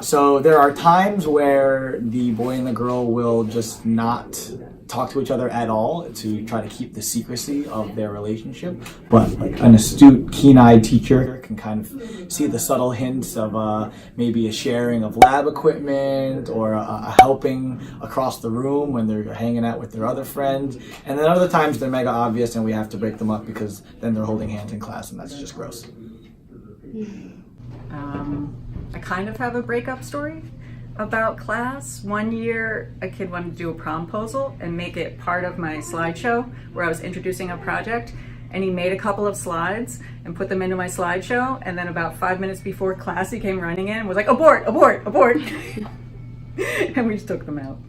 So there are times where the boy and the girl will just not talk to each other at all to try to keep the secrecy of their relationship. But like an astute, keen-eyed teacher can kind of see the subtle hints of maybe a sharing of lab equipment or a helping across the room when they're hanging out with their other friends. And then other times they're mega obvious and we have to break them up because then they're holding hands in class and that's just gross. I kind of have a breakup story about class. One year, a kid wanted to do a promposal and make it part of my slideshow where I was introducing a project. And he made a couple of slides and put them into my slideshow. And then about 5 minutes before class, he came running in and was like, abort, abort, abort. And we just took them out.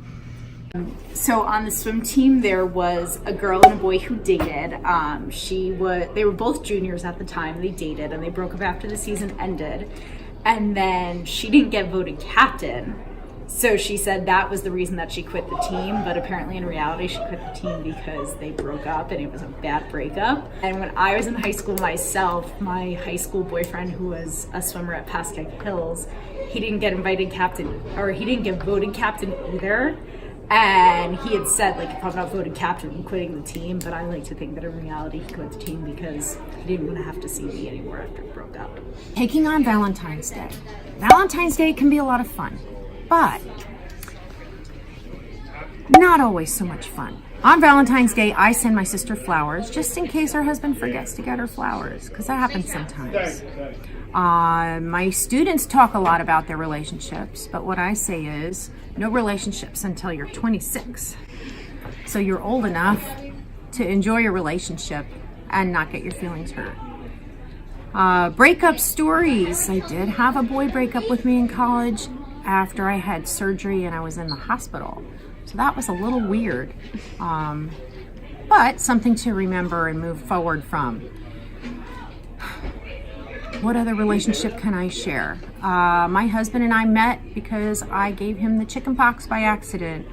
So on the swim team, there was a girl and a boy who dated. They were both juniors at the time. They dated and they broke up after the season ended. And then she didn't get voted captain. So she said that was the reason that she quit the team. But apparently in reality, she quit the team because they broke up and it was a bad breakup. And when I was in high school myself, my high school boyfriend, who was a swimmer at Pascack Hills, he didn't get invited captain, or he didn't get voted captain either. And he had said, like, if I'm not voted captain, I'm quitting the team. But I like to think that in reality, he quit the team because he didn't want to have to see me anymore after it broke up. Taking on Valentine's Day. Valentine's Day can be a lot of fun, but not always so much fun. On Valentine's Day, I send my sister flowers just in case her husband forgets to get her flowers, because that happens sometimes. My students talk a lot about their relationships, but what I say is no relationships until you're 26. So you're old enough to enjoy your relationship and not get your feelings hurt. Breakup stories. I did have a boy break up with me in college after I had surgery and I was in the hospital. So that was a little weird, but something to remember and move forward from. What other relationship can I share? My husband and I met because I gave him the chicken pox by accident,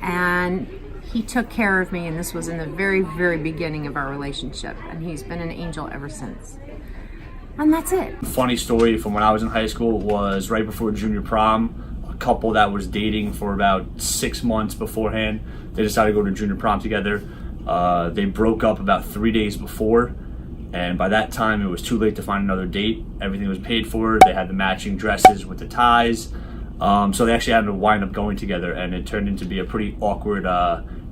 and he took care of me, and this was in the very, very beginning of our relationship, and he's been an angel ever since. And that's it. Funny story from when I was in high school was right before junior prom. A couple that was dating for about 6 months beforehand, they decided to go to junior prom together. They broke up about 3 days before. And by that time, it was too late to find another date. Everything was paid for. They had the matching dresses with the ties. So they actually had to wind up going together, and it turned into be a pretty awkward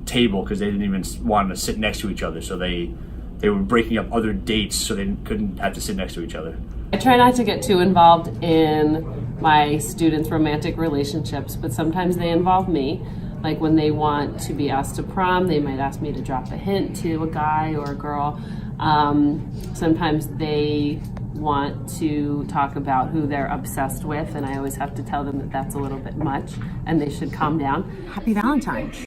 table because they didn't even want to sit next to each other. So they were breaking up other dates so they couldn't have to sit next to each other. I try not to get too involved in my students' romantic relationships, but sometimes they involve me. Like when they want to be asked to prom, they might ask me to drop a hint to a guy or a girl. Sometimes they want to talk about who they're obsessed with, and I always have to tell them that that's a little bit much and they should calm down. Happy Valentine's.